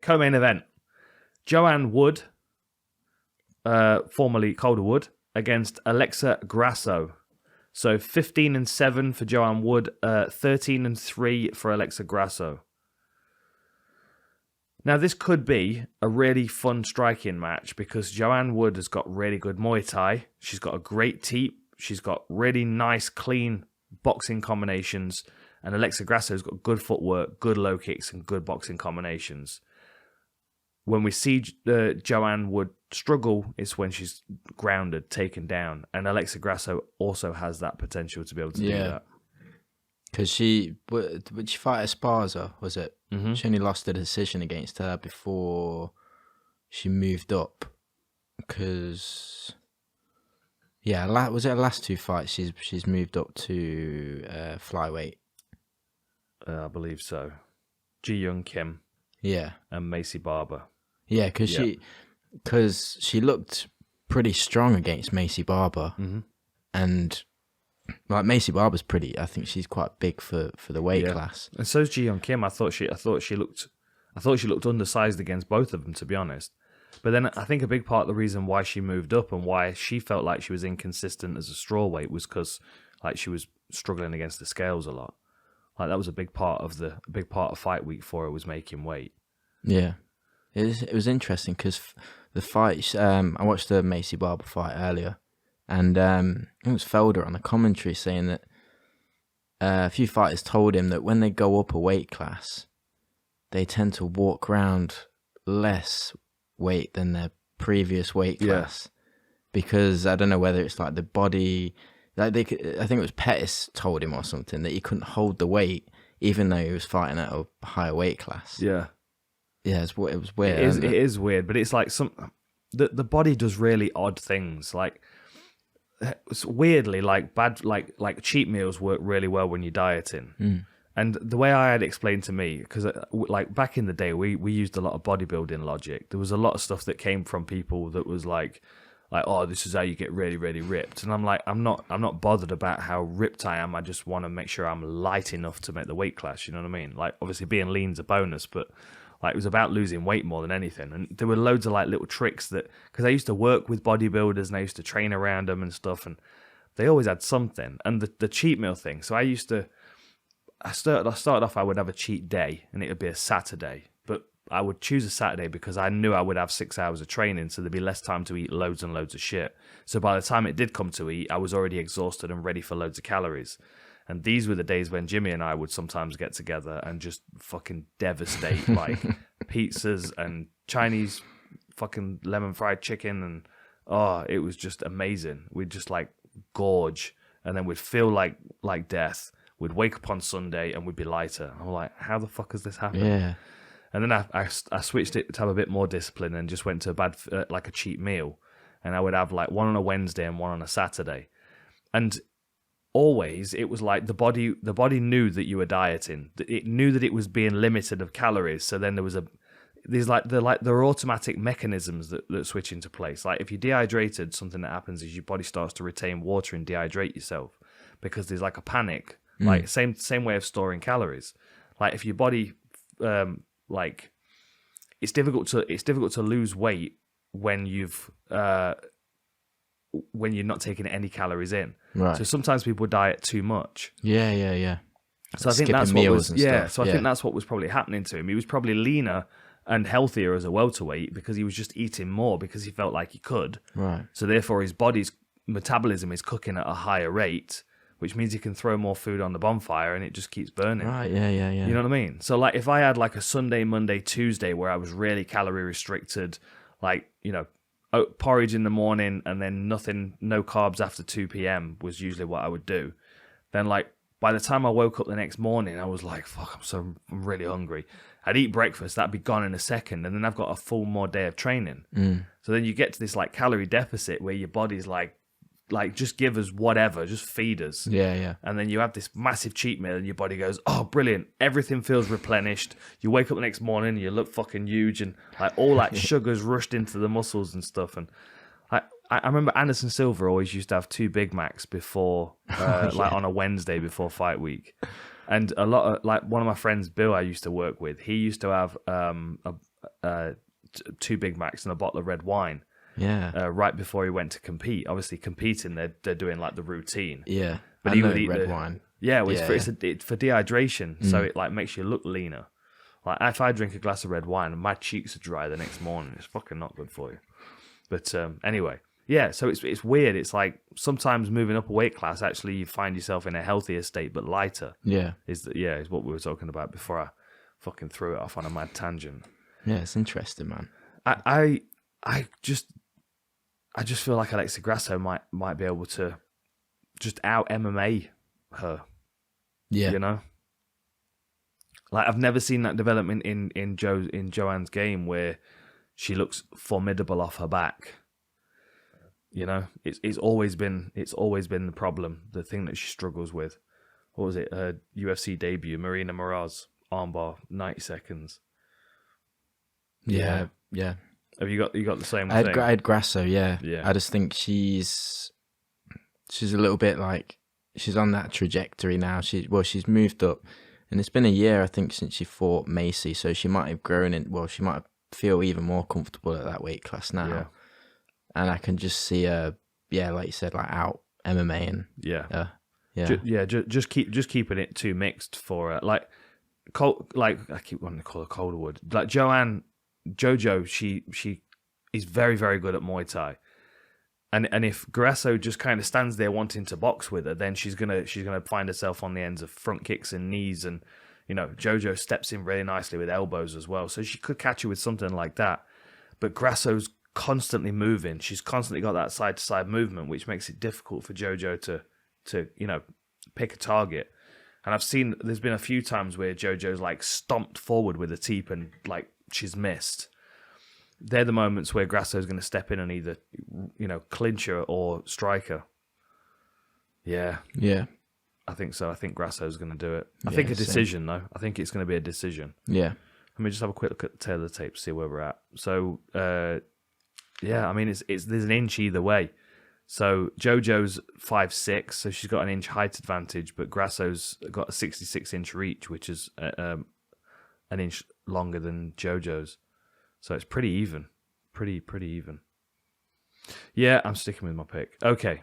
Co-main event. Joanne Wood, formerly Calderwood, against Alexa Grasso. So 15-7 for Joanne Wood, 13-3 for Alexa Grasso. Now, this could be a really fun striking match because Joanne Wood has got really good Muay Thai. She's got a great teep. She's got really nice, clean boxing combinations. And Alexa Grasso's got good footwork, good low kicks, and good boxing combinations. When we see Joanne Wood struggle, it's when she's grounded, taken down. And Alexa Grasso also has that potential to be able to do that. Because would she fight Esparza, was it? Mm-hmm. She only lost the decision against her before she moved up. Because, was it her last 2 fights? She's moved up to flyweight. I believe so. Ji Young Kim. Yeah. And Macy Barber. Yeah, because she looked pretty strong against Macy Barber. Mm-hmm. And like Macy Barber's pretty. I think she's quite big for the weight class. And so's Ji Young Kim. I thought she looked undersized against both of them, to be honest. But then I think a big part of the reason why she moved up and why she felt like she was inconsistent as a strawweight was because like she was struggling against the scales a lot. Like that was a big part of fight week for her was making weight. Yeah, it was interesting because the fight. I watched the Macy Barber fight earlier, and it was Felder on the commentary saying that a few fighters told him that when they go up a weight class, they tend to walk around less weight than their previous weight class because I don't know whether it's like the body. Like I think it was Pettis told him or something that he couldn't hold the weight even though he was fighting at a higher weight class. Yeah, it was weird. It is weird, but it's like the body does really odd things. Like it's weirdly, like bad, like cheat meals work really well when you're dieting. Mm. And the way I had explained to me, because like back in the day, we used a lot of bodybuilding logic. There was a lot of stuff that came from people that was like, oh, this is how you get really, really ripped. And I'm like, I'm not bothered about how ripped I am. I just want to make sure I'm light enough to make the weight class. You know what I mean? Like, obviously being lean's a bonus, but like it was about losing weight more than anything. And there were loads of like little tricks that, because I used to work with bodybuilders and I used to train around them and stuff, and they always had something. And the cheat meal thing. So I started off, I would have a cheat day and it would be a Saturday. But I would choose a Saturday because I knew I would have 6 hours of training, so there'd be less time to eat loads and loads of shit. So by the time it did come to eat, I was already exhausted and ready for loads of calories. And these were the days when Jimmy and I would sometimes get together and just fucking devastate, like pizzas and Chinese fucking lemon fried chicken. And it was just amazing. We'd just like gorge, and then we'd feel like death. We'd wake up on Sunday and we'd be lighter. I'm like, how the fuck has this happened? Yeah. And then I switched it to have a bit more discipline and just went to like a cheap meal. And I would have like one on a Wednesday and one on a Saturday. And always it was like the body knew that you were dieting. It knew that it was being limited of calories. So then there are automatic mechanisms that switch into place. Like if you're dehydrated, something that happens is your body starts to retain water and dehydrate yourself because there's like a panic. Like same way of storing calories. Like if your body like it's difficult to lose weight when when you're not taking any calories in. Right. So sometimes people diet too much. Yeah. So I think that's what was So I think that's what was probably happening to him. He was probably leaner and healthier as a welterweight because he was just eating more because he felt like he could. Right. So therefore his body's metabolism is cooking at a higher rate, which means he can throw more food on the bonfire and it just keeps burning. Right, yeah. You know what I mean? So like if I had like a Sunday, Monday, Tuesday where I was really calorie restricted, like, you know, porridge in the morning and then no carbs after 2 p.m. was usually what I would do. Then like by the time I woke up the next morning, I was like, fuck, I'm really hungry. I'd eat breakfast, that'd be gone in a second. And then I've got a full more day of training. So then you get to this like calorie deficit where your body's like, just give us whatever, just feed us. Yeah. And then you have this massive cheat meal and your body goes, oh, brilliant. Everything feels replenished. You wake up the next morning and you look fucking huge and like all that sugar's rushed into the muscles and stuff. And I remember Anderson Silva always used to have 2 Big Macs before, like on a Wednesday before fight week. And a lot of, like one of my friends, Bill, I used to work with, he used to have 2 Big Macs and a bottle of red wine. Yeah. Right before he went to compete. Obviously, competing, they're doing like the routine. Yeah. But he he would eat red wine. Yeah, well, it's for dehydration, so it like makes you look leaner. Like if I drink a glass of red wine, my cheeks are dry the next morning. It's fucking not good for you. But anyway, yeah. So it's weird. It's like sometimes moving up a weight class, actually, you find yourself in a healthier state but lighter. Yeah. Is what we were talking about before I fucking threw it off on a mad tangent. Yeah, it's interesting, man. I just feel like Alexa Grasso might be able to just out MMA her. Yeah. You know? Like I've never seen that development in Joanne's game where she looks formidable off her back. You know? It's always been the problem, the thing that she struggles with. What was it? Her UFC debut, Marina Moroz, armbar, 90 seconds. Yeah. Have you got the same thing? I had Grasso, yeah. Yeah. I just think she's a little bit like she's on that trajectory now. She's moved up, and it's been a year I think since she fought Macy, so she might have grown in. Well, she might feel even more comfortable at that weight class now. Yeah. And I can just see her, like you said, like out MMA and just keeping it too mixed for like I keep wanting to call her Calderwood. Like Jojo, she is very, very good at Muay Thai. And if Grasso just kind of stands there wanting to box with her, then she's gonna find herself on the ends of front kicks and knees, and Jojo steps in really nicely with elbows as well, so she could catch her with something like that. But Grasso's constantly moving; she's constantly got that side to side movement, which makes it difficult for Jojo to pick a target. And I've seen there's been a few times where Jojo's like stomped forward with a teep and like she's missed. They're the moments where Grasso's going to step in and either, clinch her or strike her. Yeah. Yeah. I think so. I think Grasso's going to do it. I think a decision, though. I think it's going to be a decision. Yeah. Let me just have a quick look at the tail of the tape to see where we're at. So, I mean, there's an inch either way. So Jojo's 5'6", so she's got an inch height advantage, but Grasso's got a 66-inch reach, which is an inch longer than Jojo's. So it's pretty even. Pretty even. Yeah, I'm sticking with my pick. Okay.